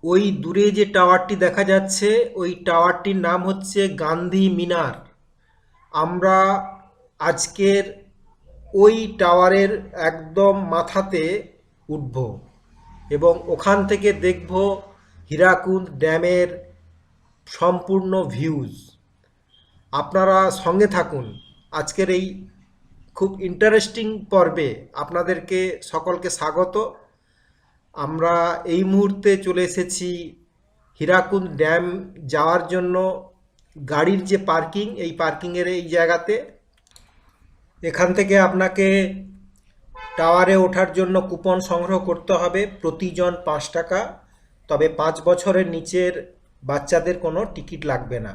ওই দূরে যে টাওয়ারটি দেখা যাচ্ছে ওই টাওয়ারটির নাম হচ্ছে গান্ধী মিনার। আমরা আজকের ওই টাওয়ারের একদম মাথাতে উঠব এবং ওখান থেকে দেখব হীরাকুদ ড্যামের সম্পূর্ণ ভিউজ। আপনারা সঙ্গে থাকুন আজকের এই খুব ইন্টারেস্টিং পর্বে। আপনাদেরকে সকলকে স্বাগত। আমরা এই মুহূর্তে চলে এসেছি হীরাকুদ ড্যাম যাওয়ার জন্য। গাড়ির যে পার্কিং, এই পার্কিংয়ের এই জায়গাতে এখান থেকে আপনাকে টাওয়ারে ওঠার জন্য কুপন সংগ্রহ করতে হবে, প্রতিজন 5 টাকা। তবে 5 বছরের নিচের বাচ্চাদের কোনো টিকিট লাগবে না।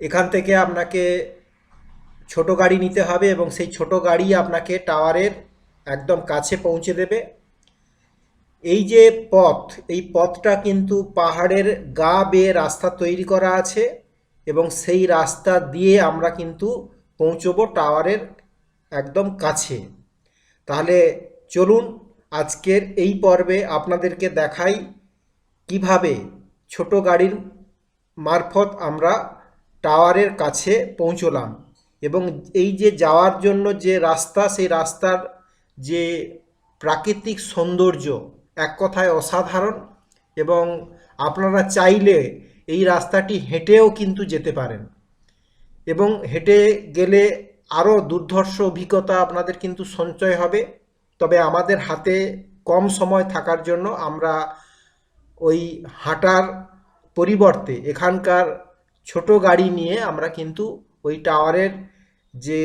এখান থেকে আপনাকে ছোট গাড়ি নিতে হবে এবং সেই ছোট গাড়ি আপনাকে টাওয়ারের একদম কাছে পৌঁছে দেবে। এই যে পথ, এই পথটা কিন্তু পাহাড়ের গা বেয়ে রাস্তা তৈরি করা আছে এবং সেই রাস্তা দিয়ে আমরা কিন্তু পৌঁছবো টাওয়ারের একদম কাছে। তাহলে চলুন আজকের এই পর্বে আপনাদেরকে দেখাই কিভাবে ছোট গাড়ির মারফত আমরা টাওয়ারের কাছে পৌঁছলাম এবং এই যে যাওয়ার জন্য যে রাস্তা, সেই রাস্তার যে প্রাকৃতিক সৌন্দর্য এক কথায় অসাধারণ। এবং আপনারা চাইলে এই রাস্তাটি হেঁটেও কিন্তু যেতে পারেন এবং হেঁটে গেলে আরও দুর্ধর্ষ অভিজ্ঞতা আপনাদের কিন্তু সঞ্চয় হবে। তবে আমাদের হাতে কম সময় থাকার জন্য আমরা ওই হাঁটার পরিবর্তে এখানকার ছোট গাড়ি নিয়ে আমরা কিন্তু ওই টাওয়ারের যে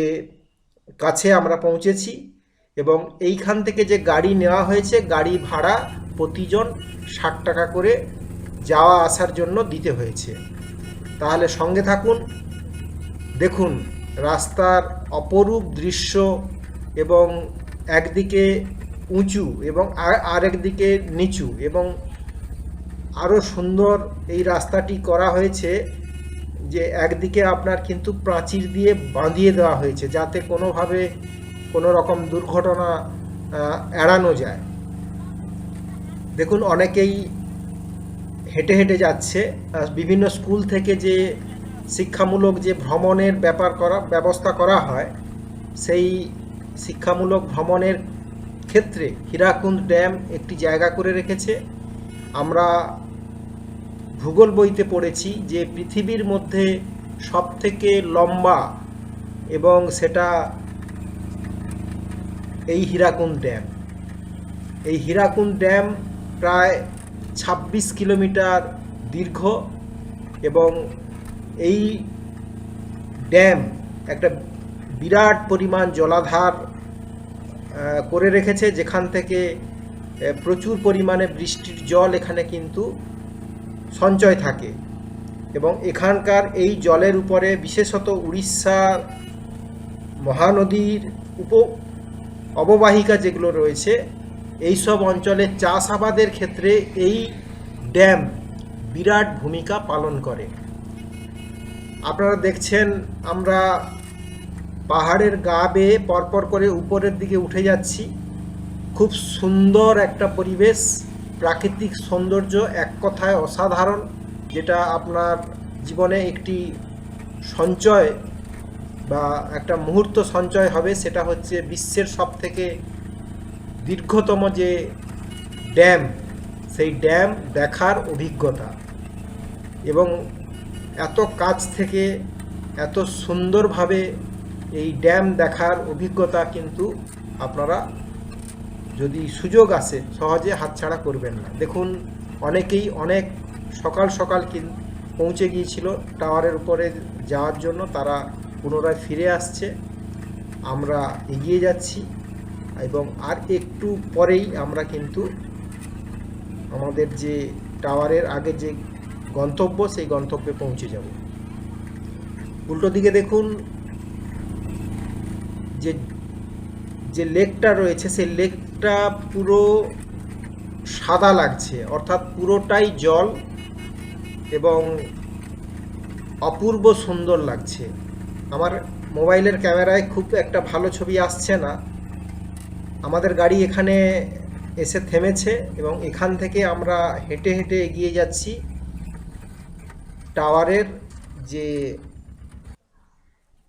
কাছে আমরা পৌঁছেছি এবং এইখান থেকে যে গাড়ি নেওয়া হয়েছে, গাড়ি ভাড়া প্রতিজন 60 টাকা করে যাওয়া আসার জন্য দিতে হয়েছে। তাহলে সঙ্গে থাকুন, দেখুন রাস্তার অপরূপ দৃশ্য এবং একদিকে উঁচু এবং আরেকদিকে নিচু এবং আরও সুন্দর এই রাস্তাটি করা হয়েছে যে একদিকে আপনার কিন্তু প্রাচীর দিয়ে বাঁধিয়ে দেওয়া হয়েছে যাতে কোনোভাবে কোনো রকম দুর্ঘটনা এড়ানো যায়। দেখুন অনেকেই হেঁটে হেঁটে যাচ্ছে। বিভিন্ন স্কুল থেকে যে শিক্ষামূলক যে ভ্রমণের ব্যবস্থা করা হয়, সেই শিক্ষামূলক ভ্রমণের ক্ষেত্রে হীরাকুদ ড্যাম একটি জায়গা করে রেখেছে। আমরা ভূগোল বইতে পড়েছি যে পৃথিবীর মধ্যে সবথেকে লম্বা এবং সেটা এই হীরাকুদ ড্যাম। এই হীরাকুদ ড্যাম প্রায় 26 কিলোমিটার দীর্ঘ এবং এই ড্যাম একটা বিরাট পরিমাণ জলাধার করে রেখেছে, যেখান থেকে প্রচুর পরিমাণে বৃষ্টির জল এখানে কিন্তু সঞ্চয় থাকে এবং এখানকার এই জলের উপরে বিশেষত উড়িষ্যার মহানদীর অববাহিকা যেগুলো রয়েছে, এই সব অঞ্চলে চাষাবাদের ক্ষেত্রে এই ড্যাম বিরাট ভূমিকা পালন করে। আপনারা দেখছেন আমরা পাহাড়ের গা বেয়ে পরপর করে উপরের দিকে উঠে যাচ্ছি। খুব সুন্দর একটা পরিবেশ, প্রাকৃতিক সৌন্দর্য এক কথায় অসাধারণ, যেটা আপনার জীবনে একটি সঞ্চয় বা একটা মুহূর্ত সঞ্চয় হবে। সেটা হচ্ছে বিশ্বের সবথেকে দীর্ঘতম যে ড্যাম, সেই ড্যাম দেখার অভিজ্ঞতা এবং এত কাছ থেকে এত সুন্দরভাবে এই ড্যাম দেখার অভিজ্ঞতা কিন্তু আপনারা যদি সুযোগ আসে সহজে হাতছাড়া করবেন না। দেখুন অনেকেই অনেক সকাল সকাল পৌঁছে গিয়েছিল টাওয়ারের উপরে যাওয়ার জন্য, তারা পুনরায় ফিরে আসছে। আমরা এগিয়ে যাচ্ছি এবং আর একটু পরেই আমরা কিন্তু আমাদের যে টাওয়ারের আগে যে গন্তব্য, সেই গন্তব্যে পৌঁছে যাব। উল্টো দিকে দেখুন যে যে লেকটা রয়েছে, সেই লেকটা পুরো সাদা লাগছে, অর্থাৎ পুরোটাই জল এবং অপূর্ব সুন্দর লাগছে। আমার মোবাইলের ক্যামেরায় খুব একটা ভালো ছবি আসছে না। আমাদের গাড়ি এখানে এসে থেমেছে এবং এখান থেকে আমরা হেঁটে হেঁটে এগিয়ে যাচ্ছি টাওয়ারের যে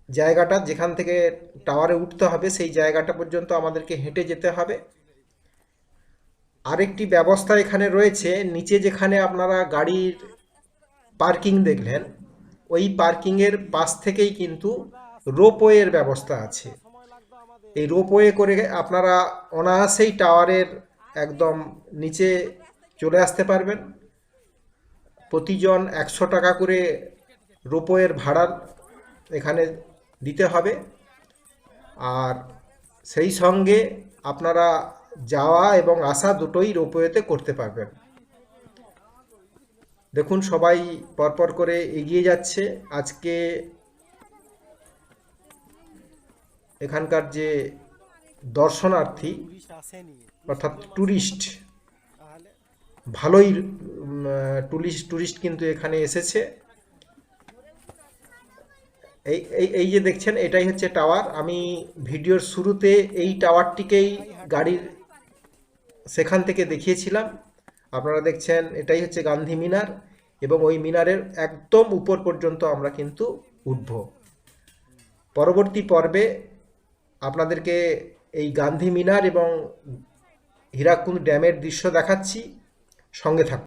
জায়গাটা, যেখান থেকে টাওয়ারে উঠতে হবে সেই জায়গাটা পর্যন্ত আমাদেরকে হেঁটে যেতে হবে। আরেকটি ব্যবস্থা এখানে রয়েছে, নিচে যেখানে আপনারা গাড়ির পার্কিং দেখলেন, ওই পার্কিংয়ের পাশ থেকেই কিন্তু রোপওয়ের ব্যবস্থা আছে। এই রোপওয়ে করে আপনারা অনায়াসেই টাওয়ারের একদম নিচে চলে আসতে পারবেন। প্রতিজন 100 টাকা করে রোপওয়ের ভাড়া এখানে দিতে হবে, আর সেই সঙ্গে আপনারা যাওয়া এবং আসা দুটোই রোপওয়েতে করতে পারবেন। দেখুন সবাই পরপর করে এগিয়ে যাচ্ছে। আজকে এখানকার যে দর্শনার্থী অর্থাৎ ট্যুরিস্ট, ভালোই ট্যুরিস্ট কিন্তু এখানে এসেছে। এই এই এই যে দেখছেন, এটাই হচ্ছে টাওয়ার। আমি ভিডিওর শুরুতে এই টাওয়ারটিকেই গাড়ির সেখান থেকে দেখিয়েছিলাম। আপনারা দেখছেন এটাই হচ্ছে গান্ধী মিনার, এবং ওই মিনারের একদম উপর পর্যন্ত আমরা কিন্তু উঠব। পরবর্তী পর্বে আপনাদেরকে এই গান্ধী মিনার এবং হীরাকুদ ড্যামের দৃশ্য দেখাচ্ছি, সঙ্গে থাকুন।